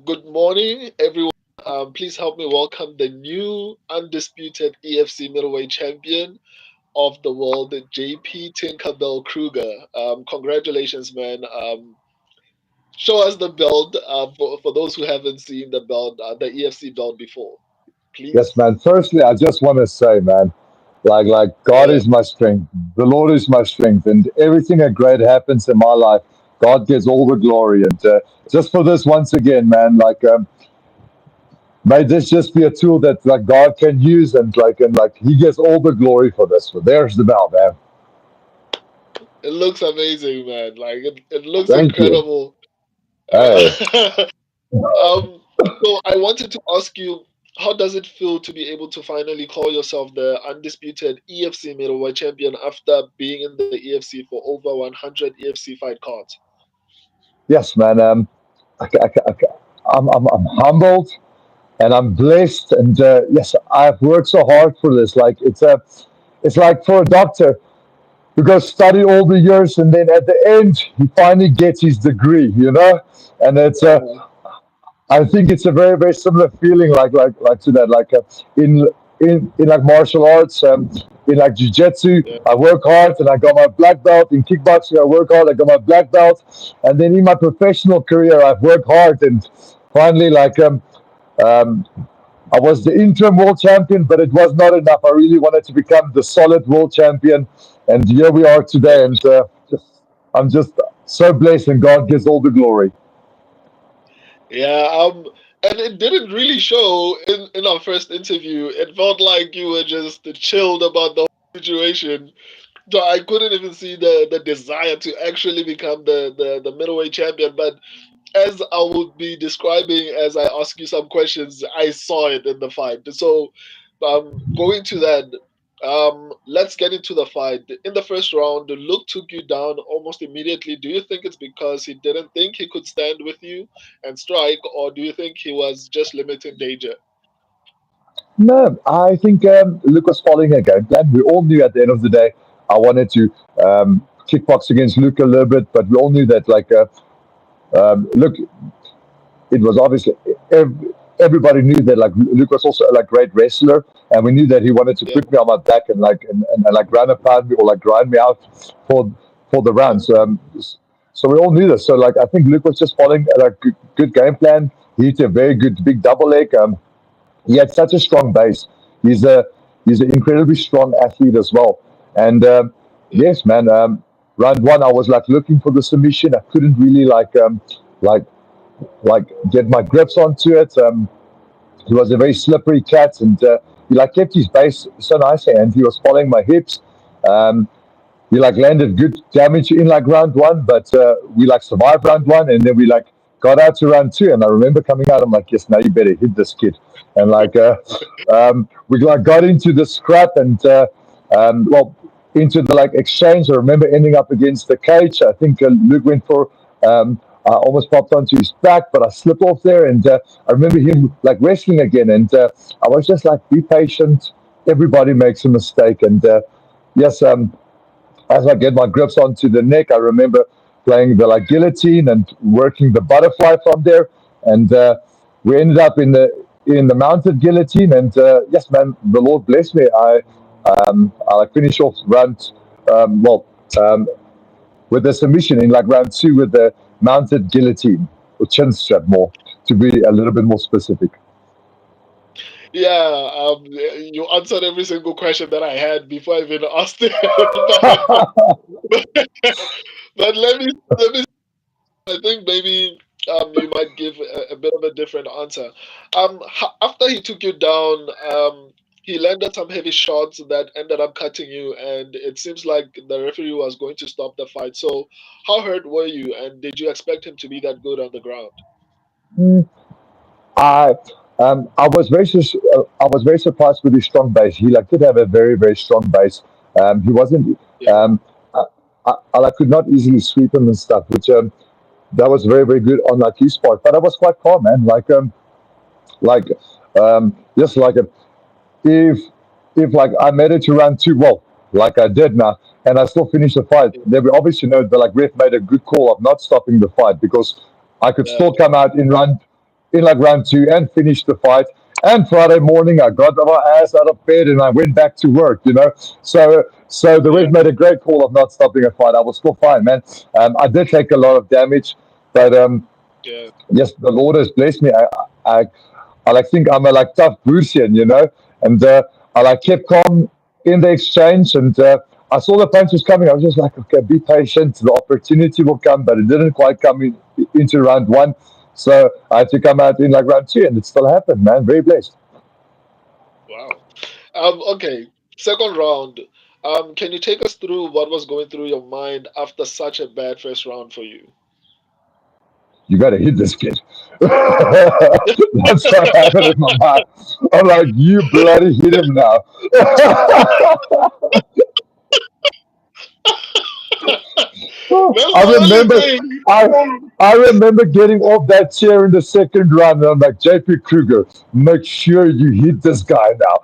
Good morning, everyone. Please help me welcome the new undisputed EFC Middleweight Champion of the world, JP Tinkerbell Kruger. Congratulations, man. Show us the belt for those who haven't seen the belt, the EFC belt before, Yes, please. man. Firstly, I just want to say, man, like God Yeah, is my strength. The Lord is my strength, and everything that great happens in my life, God gets all the glory. And just for this, once again, man, may this just be a tool that like God can use, and He gets all the glory for this. So there's the bell, man. it looks amazing, man. Like it looks Thank you. incredible. Hey, Uh, Um, so I wanted to ask you, how does it feel to be able to finally call yourself the undisputed EFC middleweight champion after being in the EFC for over 100 EFC fight cards? yes, man. I, I, I, I'm humbled and I'm blessed, and yes, I've worked so hard for this. It's like for a doctor who goes study all the years, and then at the end he finally gets his degree, and it's Yeah, I think it's a very very similar feeling like to that in in like martial arts, in like jiu-jitsu yeah, I work hard and I got my black belt. In kickboxing I work hard, I got my black belt. And then in my professional career I've worked hard, and finally um, I was the interim world champion, but it was not enough. I really wanted to become the solid world champion, and here we are yeah. today. And I'm just so blessed, and God gets all the glory. Yeah, and it didn't really show in our first interview. It felt like you were just chilled about the whole situation. So I couldn't even see the desire to actually become the middleweight champion. But as I would be describing as I ask you some questions, I saw it in the fight. So, going to that, let's get into the fight. In the first round, Luke took you down almost immediately. Do you think it's because he didn't think he could stand with you and strike, or do you think he was just limiting danger? No, I think Luke was following a game plan. We all knew at the end of the day I wanted to kickbox against Luke a little bit, but we all knew that look, it was obviously everybody knew that like Luke was also a like great wrestler, and we knew that he wanted to Yeah, put me on my back and and like ground and pound me or like grind me out for for the yeah, rounds. So we all knew this. So like I think Luke was just following a like, good game plan. He hit a very good big double leg. He had such a strong base. He's a he's an incredibly strong athlete as well. And yeah, yes, man. Round one, I was like looking for the submission. I couldn't really like like get my grips onto it. He was a very slippery cat, and he like kept his base so nicely, and he was following my hips. Um, we like landed good damage in like round one, but we like survived round one, and then we like got out to round two. And I remember coming out, I'm like, yes, now you better hit this kid. And we like got into the scrap, and well, into the like exchange. I remember ending up against the cage. I think Luke went for. I almost popped onto his back, but I slipped off there, and I remember him like wrestling again, and I was just like, be patient. Everybody makes a mistake, and yes, as I get my grips onto the neck, I remember playing the like guillotine and working the butterfly from there, and we ended up in the mounted guillotine. And yes, man, the Lord bless me. I like finish off round well um, with the submission in like round two with the mounted guillotine or chin strap, more to be a little bit more specific. yeah. You answered every single question that I had before I even asked it. But let me. I think maybe you might give a bit of a different answer. After he took you down, he landed some heavy shots that ended up cutting you, and it seems like the referee was going to stop the fight. So, how hurt were you, and did you expect him to be that good on the ground? I I was I was very surprised with his strong base. He like did have a very very strong base. He wasn't. Yeah, Um, I like could not easily sweep him and stuff, which that was very very good on like his part. But I was quite calm, man. Like just like if like I made it to round two, well, like I did now, and I still finished the fight, then we obviously know that like ref made a good call of not stopping the fight because I could yeah, still come out in round. in like round two and finished the fight. And Friday morning, I got my ass out of bed and I went back to work. So the Yeah, ref made a great call of not stopping a fight. I was still fine, man. I did take a lot of damage, but yeah, yes, the Lord has blessed me. I, I like think I'm a like tough Brucian, and I like kept calm in the exchange, and I saw the punches coming. I was just like, okay, be patient. The opportunity will come, but it didn't quite come into round one, so I had to come out in like round two, and it still happened, man. Very blessed. wow. Okay, second round. Can you take us through what was going through your mind after such a bad first round for you? You got to hit this kid. That's what happened in my mind. I'm like, you bloody hit him now. That's I the only remember, thing. I I remember getting off that chair in the second round, and I'm like, JP Kruger, make sure you hit this guy now.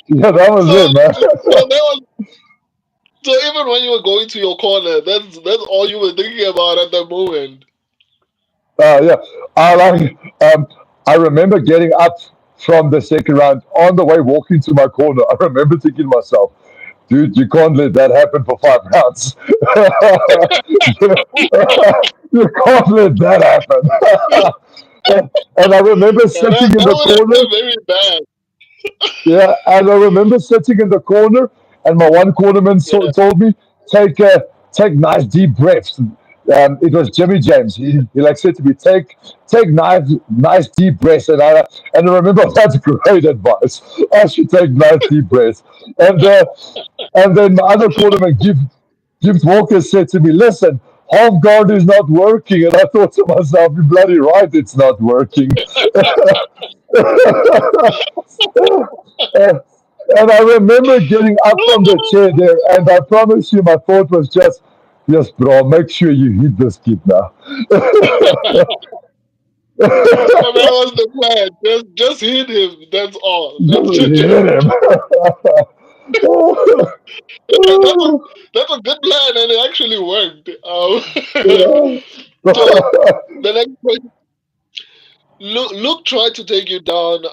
Yeah, that was So, it, man. so that was so. Even when you were going to your corner, that's all you were thinking about at that moment. Yeah, I like. I remember getting up from the second round on the way walking to my corner. I remember thinking to myself, dude, you can't let that happen for 5 rounds. You can't let that happen. And I remember And sitting that in the would have corner. been very bad. Yeah, and I remember sitting in the corner, and my one cornerman Yeah, told me, take nice deep breaths. It was Jimmy James. He like said to me, take nice deep breaths, and I remember that's great advice. I should take nice deep breaths, and then my other cornerman Gibbs Walker said to me, listen. Half guard is not working, and I thought to myself, "You bloody right, it's not working." And, and I remember getting up from the chair there, and I promise you, my thought was just, yes, bro, make sure you hit this kid now. so that was the plan. Just hit him. That's all. Just hit him. That's a that's a good plan, and it actually worked. So the next question, Luke tried to take you down.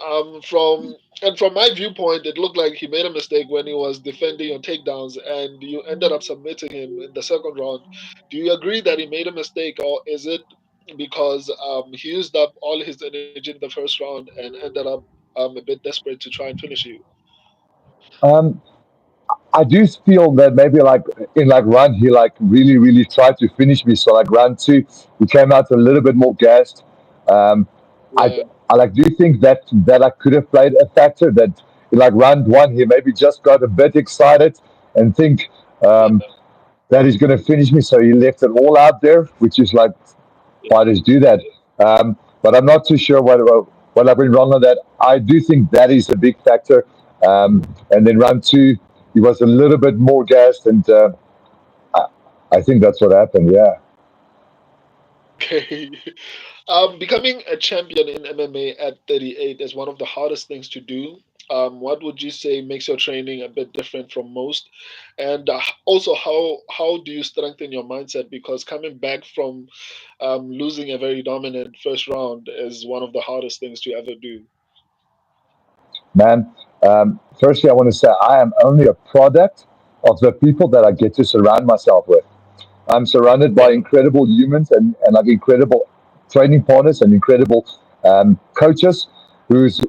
From my viewpoint, it looked like he made a mistake when he was defending your takedowns, and you ended up submitting him in the second round. Do you agree that he made a mistake, or is it because he used up all his energy in the first round and ended up a bit desperate to try and finish you? um, I do feel that maybe like in like round he like really tried to finish me. So like round two, he came out a little bit more gassed. Um, I Yeah, I like do think that I could have played a factor that in like round one he maybe just got a bit excited and think yeah, that he's going to finish me, so he left it all out there, which is like fighters do that. But I'm not too sure what I've been wrong on that. I do think that is a big factor. And then round two, he was a little bit more gassed, and I, I think that's what happened. Yeah. okay. Becoming a champion in MMA at 38 is one of the hardest things to do. What would you say makes your training a bit different from most? And also, how do you strengthen your mindset? Because coming back from losing a very dominant first round is one of the hardest things to ever do. Man, firstly, I want to say I am only a product of the people that I get to surround myself with. I'm surrounded by Yeah, incredible humans and like incredible training partners and incredible coaches who's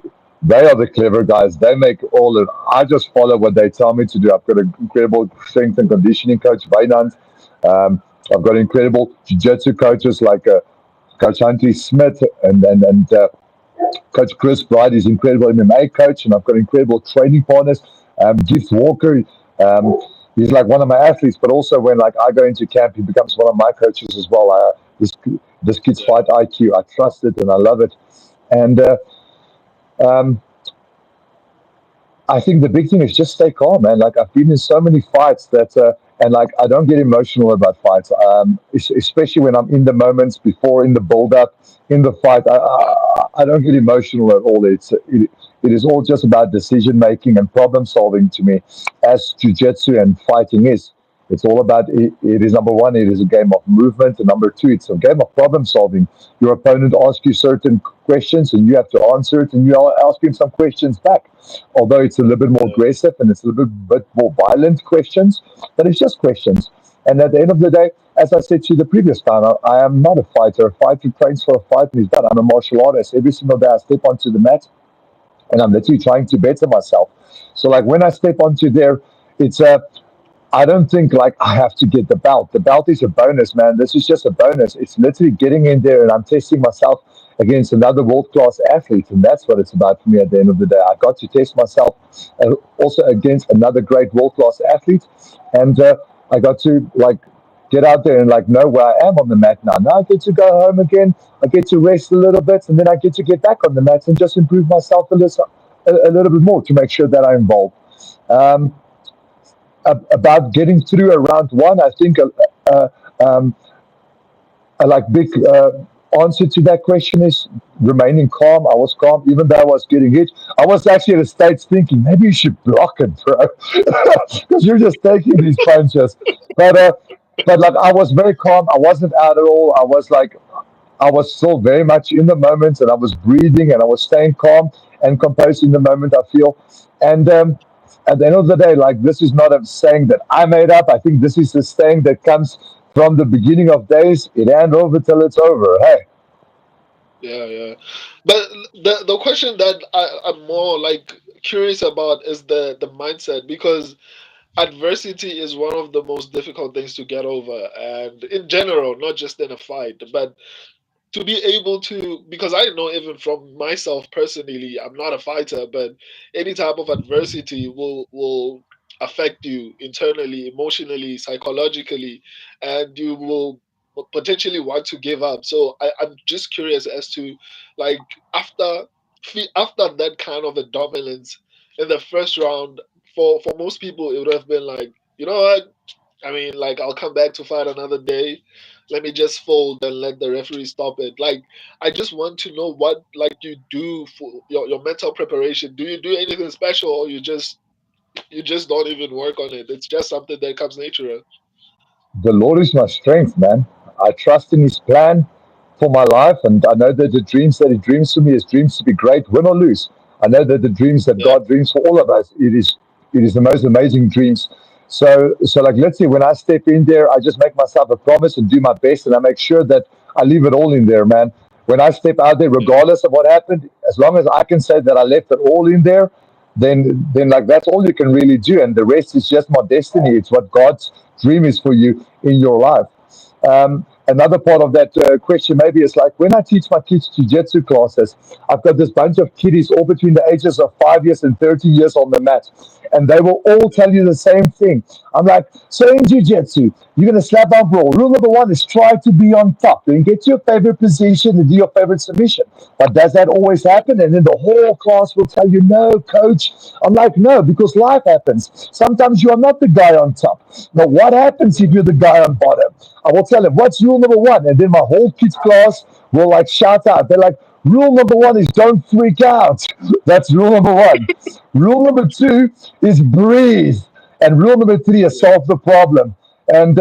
they are the clever guys. They make all of I just follow what they tell me to do. I've got an incredible strength and conditioning coach, Vainand. I've got incredible jiu-jitsu coaches like Coach Huntley Smith and Coach Chris Bright is incredible MMA coach, and I've got incredible training partners. Gift Walker, he's like one of my athletes, but also when like I go into camp, he becomes one of my coaches as well. This kid's yeah, fight IQ, I trust it and I love it. And um, I think the big thing is just stay calm, man. Like I've been in so many fights that, and like I don't get emotional about fights, especially when I'm in the moments before, in the build up, in the fight. I don't get emotional at all. It is all just about decision making and problem solving to me, as jujitsu and fighting is. It's all about it is number one, it is a game of movement, and number two, it's a game of problem solving. Your opponent asks you certain questions, and you have to answer it, and you are asking some questions back. Although it's a little bit more Yeah, aggressive and it's a little bit more violent questions, but it's just questions. And at the end of the day, as I said to you the previous time, I am not a fighter. A fighter trains for a fight and he's done. I'm a martial artist. Every single day I step onto the mat and I'm literally trying to better myself. So like when I step onto there, it's a I don't think like I have to get the belt. The belt is a bonus, man. This is just a bonus. It's literally getting in there and I'm testing myself against another world class athlete. And that's what it's about for me at the end of the day. I got to test myself also against another great world class athlete. And I got to like get out there and like know where I am on the mat now. Now I get to go home again. I get to rest a little bit and then I get to get back on the mat and just improve myself a little bit more to make sure that I'm involved. Um, about getting through a round one, I think uh, um, a like big answer to that question is remaining calm. I was calm, even though I was getting hit. I was actually at a stage thinking maybe you should block it, bro, because you're just taking these punches. But but like I was very calm. I wasn't out at all. I was still very much in the moment, and I was breathing, and I was staying calm and composed in the moment. I feel, and at the end of the day, like this is not a saying that I made up. I think this is a saying that comes from the beginning of days. It ain't over till it's over. Hey, yeah, yeah. But the question that I'm more like curious about is the mindset, because adversity is one of the most difficult things to get over, and in general, not just in a fight, but to be able to, because I know even from myself personally, I'm not a fighter, but any type of adversity will affect you internally, emotionally, psychologically, and you will potentially want to give up. So I'm just curious as to, like, after after that kind of a dominance in the first round, for most people it would have been like, you know what, I mean, like, I'll come back to fight another day. Let me just fold and let the referee stop it. Like, I just want to know what, like, you do for your mental preparation. Do you do anything special, or you just don't even work on it? It's just something that comes natural. the Lord is my strength, man. I trust in His plan for my life, and I know that the dreams that He dreams for me is dreams to be great, win or lose. I know that the dreams that Yeah. God dreams for all of us, it is the most amazing dreams. So like let's say when I step in there, I just make myself a promise and do my best, and I make sure that I leave it all in there, man. When I step out there, Yeah. regardless of what happened, as long as I can say that I left it all in there, then like that's all you can really do, and the rest is just my destiny. It's what God's dream is for you in your life. Another part of that question maybe is like when I teach my kids jiu-jitsu classes, I've got this bunch of kiddies all between the ages of 5 years and 30 years on the mat, and they will all tell you the same thing. I'm like, so in jiu-jitsu, you're going to slap up roll. Rule number one is try to be on top and get to your favorite position and do your favorite submission. But does that always happen? And then the whole class will tell you, no, coach. I'm like, no, because life happens. Sometimes you are not the guy on top. Now, what happens if you're the guy on bottom? I will tell them, what's rule number one? And then my whole kids class will like shout out. They're like, rule number one is don't freak out. That's rule number one. Rule number two is breathe. And rule number three is Yeah. solve the problem. And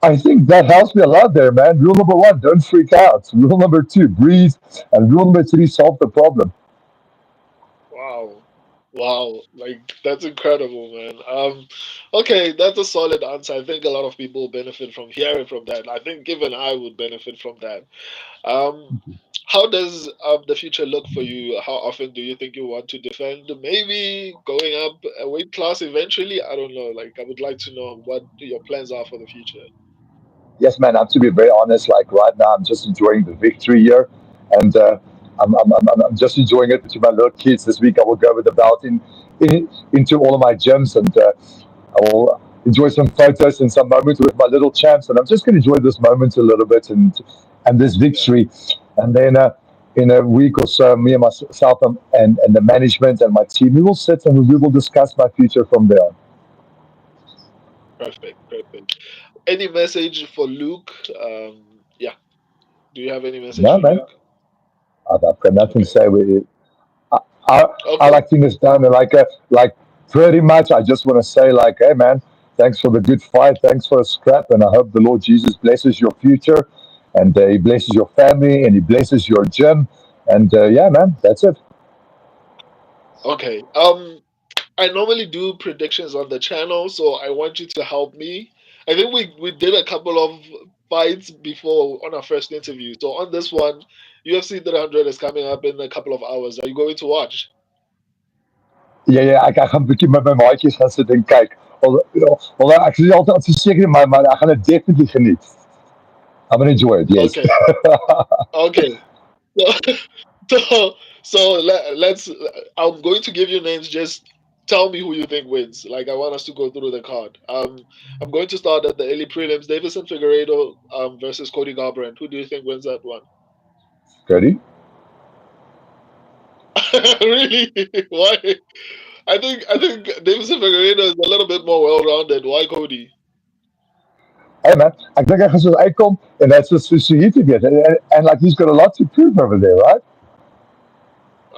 I think that helps me a lot there, man. Rule number one, don't freak out. Rule number two, breathe. And rule number three, solve the problem. Wow. Wow. Like, that's incredible, man. Okay, that's a solid answer. I think a lot of people benefit from hearing from that. I think even I would benefit from that. Um, how does the future look for you? How often do you think you want to defend? Maybe going up a weight class eventually? I don't know. Like, I would like to know what your plans are for the future. Yes, man, I have to be very honest. Like right now, I'm just enjoying the victory here. And I'm just enjoying it with my little kids. This week, I will go with the belt into all of my gyms and I will enjoy some photos and some moments with my little champs. And I'm just going to enjoy this moment a little bit and this Yeah, victory. And then in a week or so, me and myself and the management and my team, we will sit and we will discuss my future from there on. perfect, perfect. Any message for Luke? Yeah. Do you have any message No, for man, Luke? I've got nothing to Okay. say. I, I, I Okay. like things done and like pretty much I just want to say like, hey man, Thanks for the good fight. Thanks for a scrap. And I hope the Lord Jesus blesses your future, and He blesses your family, and He blesses your gym. And yeah, man, that's it. Okay. I normally do predictions on the channel, so I want you to help me. I think we did a couple of fights before on our first interview. So on this one, UFC 300 is coming up in a couple of hours. Are you going to watch? Ja, ja, ek gaan 'n bietjie met my maatjies gaan sit en kyk. Although ek is nie altyd seker nie, maar ek gaan dit definitely geniet. I'm gonna enjoy it. Yes. Okay. Okay. So let's. I'm going to give you names. Just tell me who you think wins. Like I want us to go through the card. I'm going to start at the early prelims. Davison Figueiredo versus Cody Garbrandt. Who do you think wins that one? Cody. Really? Why? I think Davison Figueiredo is a little bit more well-rounded. Why Cody? Hey man, ek dink hy gaan so uitkom en that's just so he to get and like he's got a lot to prove over there, right?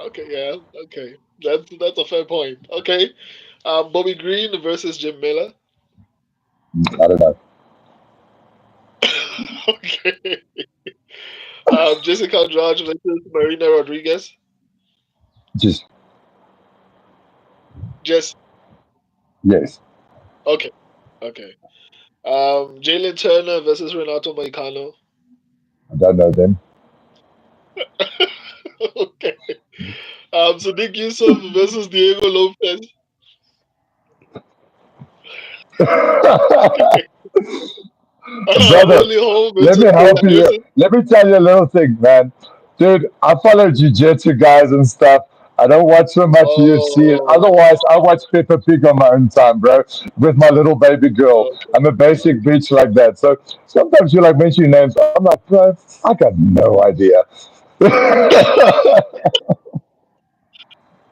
Okay, yeah, okay. That's a fair point. Okay. Bobby Green versus Jim Miller. I don't know. Okay. Jessica Andrade versus Marina Rodriguez. Just Just yes. okay. Okay. Jalen Turner versus Renato Moicano. I don't know them. Okay. Sadiq Yusuf versus Diego Lopez. Okay. Brother, Willie Hall let versus me Gary help you. Anderson. Let me tell you a little thing, man. Dude, I follow jiu-jitsu guys and stuff. I don't watch so much UFC. And Oh, otherwise, I watch Peppa Pig on my own time, bro, with my little baby girl. okay. I'm a basic bitch like that. So sometimes you like mention names. I'm like, bro, I got no idea.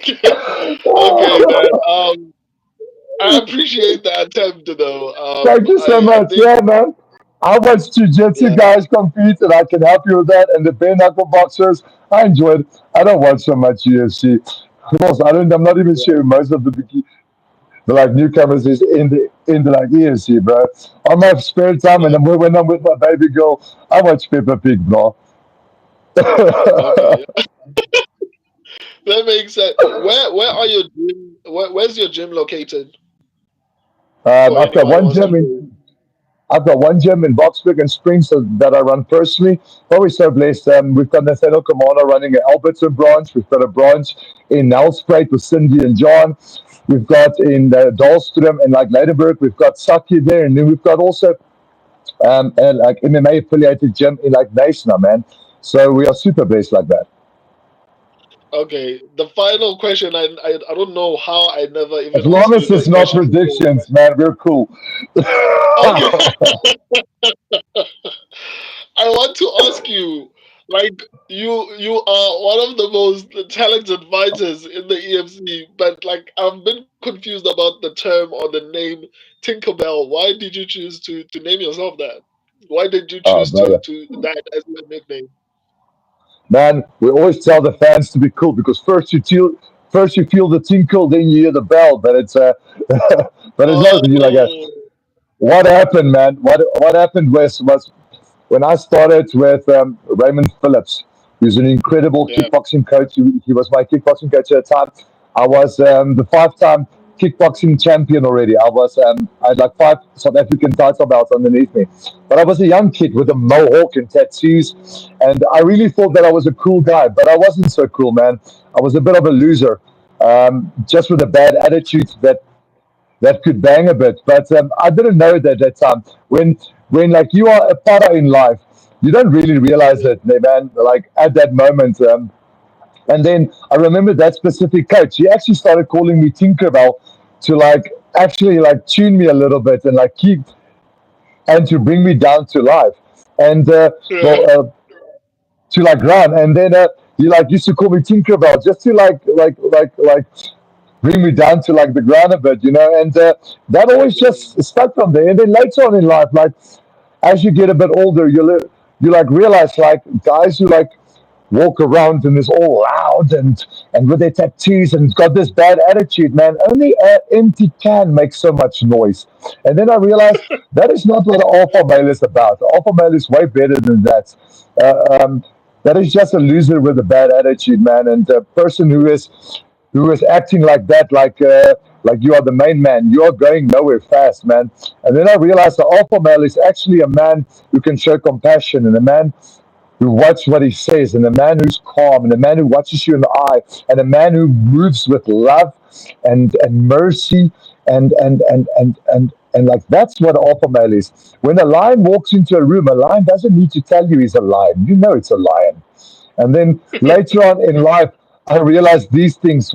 Okay, man. I appreciate the attempt, though. Thank you so I much. think, Yeah, man. I watch jiu-jitsu yeah, guys compete, and I can help you with that. And the bare knuckle boxers, I enjoy it. I don't watch so much UFC. Plus, I don't. I'm not even yeah, sure most of the like newcomers is in the like UFC, bro. On my spare time, and yeah. when I'm with my baby girl, I watch Peppa Pig, bro. Okay, that makes sense. Where are your gym? Where's your gym located? For I've got anyone who one wants to gym go. in I've got one gym in Boxburg and Springs that I run personally. But we're so blessed. We've got Nathaniel Kamana running an Alberton branch. We've got a branch in Nelspruit with Cindy and John. We've got in Dahlstrom and like Leidenburg, we've got Saki there. And then we've got also and like MMA affiliated gym in like National, man. So we are super blessed like that. Okay, the final question. I don't know how I never As even long asked you as it's this not question before. predictions, man, we're cool. Okay, I want to ask you, like you are one of the most talented fighters in the EFC, but like I've been confused about the term or the name Tinkerbell. Why did you choose to name yourself that? Why did you Oh, choose brother. to that as your nickname? Man, we always tell the fans to be cool because first you feel the tinkle, then you hear the bell. But it's but it's not really like that. Oh, What happened, man? What happened was when I started with Raymond Phillips. He's an incredible yeah, kickboxing coach. He was my kickboxing coach at the time. I was the five-time kickboxing champion already. I had like five South African title belts underneath me. But I was a young kid with a mohawk and tattoos, and I really thought that I was a cool guy, but I wasn't so cool, man. I was a bit of a loser, just with a bad attitude that could bang a bit. But I didn't know that at that time. When like you are a potter in life, you don't really realize yeah, it, man. Like at that moment. And then I remember that specific coach. He actually started calling me Tinkerbell to like actually like tune me a little bit and like keep and to bring me down to life. And yeah. well, to like run. And then he like used to call me Tinkerbell just to like bring me down to like the ground a bit, and that always just stuck from there. And then later on in life, like as you get a bit older, you like realize like guys who like walk around and is all loud and with their tattoos and got this bad attitude, man. Only an empty can makes so much noise. And then I realized that is not what an alpha male is about. The alpha male is way better than that. That is just a loser with a bad attitude, man, and a person who is acting like that, like you are the main man. You are going nowhere fast, man. And then I realized the alpha male is actually a man who can show compassion and a man who watches what he says, and a man who's calm, and a man who watches you in the eye, and a man who moves with love and mercy, and like that's what alpha male is. When a lion walks into a room, a lion doesn't need to tell you he's a lion. You know it's a lion. And then later on in life, I realized these things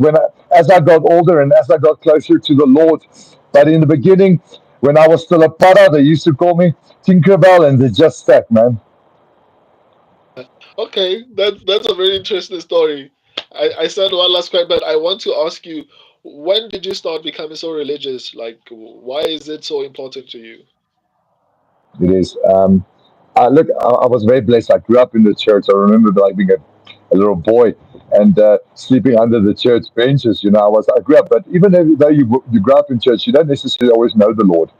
as I got older and as I got closer to the Lord. But in the beginning, when I was still a para, they used to call me Tinkerbell, and they just stuck, man. Okay, that's a very interesting story. I said one last question, but I want to ask you, when did you start becoming so religious? Like, why is it so important to you? It is. Look, I was very blessed. I grew up in the church. I remember like being a little boy and sleeping Yeah, under the church benches. I grew up, but even though you grew up in church, you don't necessarily always know the Lord.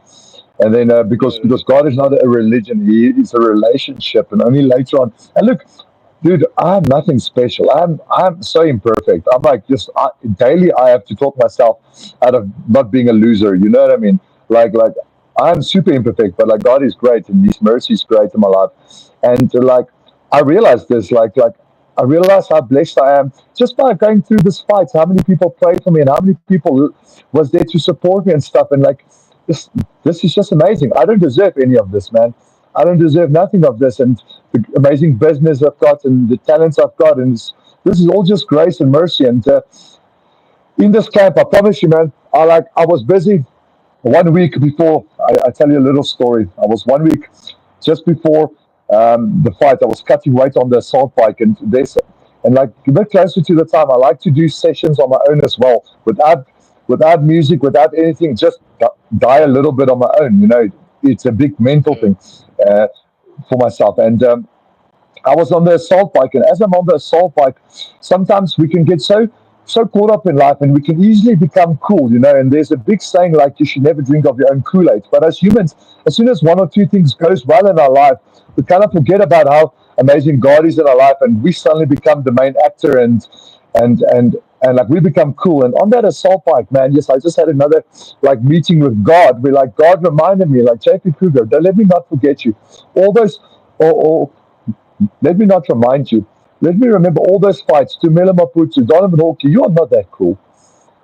And then because yeah, God is not a religion, He is a relationship, and only later on. And look, dude, I'm nothing special. I'm so imperfect. I'm like daily. I have to talk myself out of not being a loser. You know what I mean? Like I'm super imperfect, but like God is great, and His mercy is great in my life. And like I realized this, I realized how blessed I am just by going through this fight. How many people prayed for me, and how many people was there to support me and stuff. And like this, this is just amazing. I don't deserve any of this, man. I don't deserve nothing of this, and the amazing business I've got, and the talents I've got, and this is all just grace and mercy. And in this camp, I promise you, man, I was busy 1 week before. I tell you a little story. I was 1 week just before the fight. I was cutting weight on the assault bike, and like a bit closer to the time, I like to do sessions on my own as well, without music, without anything, just die a little bit on my own. It's a big mental yeah, thing uh, for myself. And I was on the assault bike, and as I'm on the assault bike, sometimes we can get so caught up in life, and we can easily become cool. And there's a big saying like you should never drink of your own Kool-Aid. But as humans, as soon as one or two things goes well in our life, we kind of forget about how amazing God is in our life, and we suddenly become the main actor, and like we become cool. And on that assault bike, man, yes, I just had another like meeting with God. Where like God reminded me, like JP Kruger, don't let me not forget you. All those, or let me not remind you. Let me remember all those fights to Mela Maputo, Donovan Hawke. You are not that cool.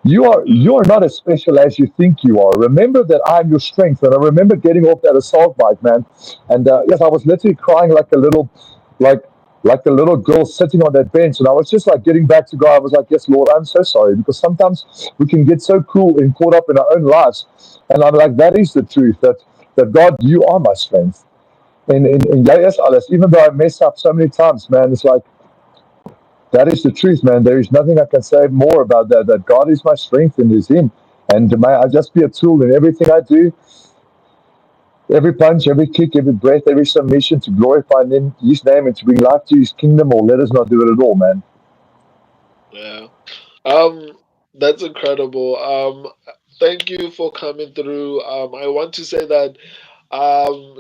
yeah, You are not as special as you think you are. Remember that I am your strength. And I remember getting off that assault bike, man. And yes, I was literally crying like like a little girl sitting on that bench. And I was just like getting back to God. I was like, yes, Lord, I'm so sorry, because sometimes we can get so cool and caught up in our own lives. And I'm like, that is the truth. That God, you are my strength. And jy is alles. Even though I mess up so many times, man, it's like that is the truth, man. There is nothing I can say more about that. That God is my strength and is Him, and may I just be a tool in everything I do, every punch, every kick, every breath, every submission to glorify His name and to bring life to His kingdom, or let us not do it at all, man. yeah. Um, that's incredible. Thank you for coming through. I want to say that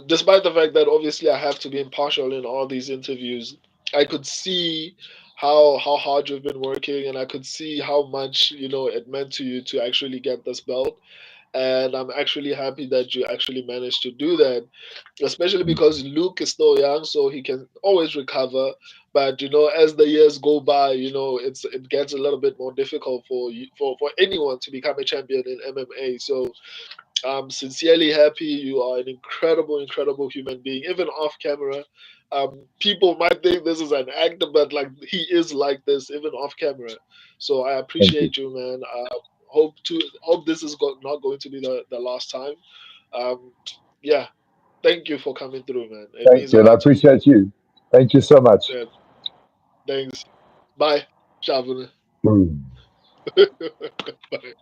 despite the fact that obviously I have to be impartial in all these interviews, I could see how hard you've been working, and I could see how much it meant to you to actually get this belt. And I'm actually happy that you actually managed to do that, especially because Luke is still young, so he can always recover. But as the years go by, it gets a little bit more difficult for you, for anyone to become a champion in MMA. So I'm sincerely happy. You are an incredible, incredible human being, even off camera. People might think this is an actor, but like he is like this even off camera. So I Thank you, appreciate you, man. Hope this is not going to be the last time. Um, yeah, thank you for coming through, man. It thank means a you, and I lot to me. appreciate you. Thank you so much. Yeah, thanks. Bye, Shavuna. Mm. Bye.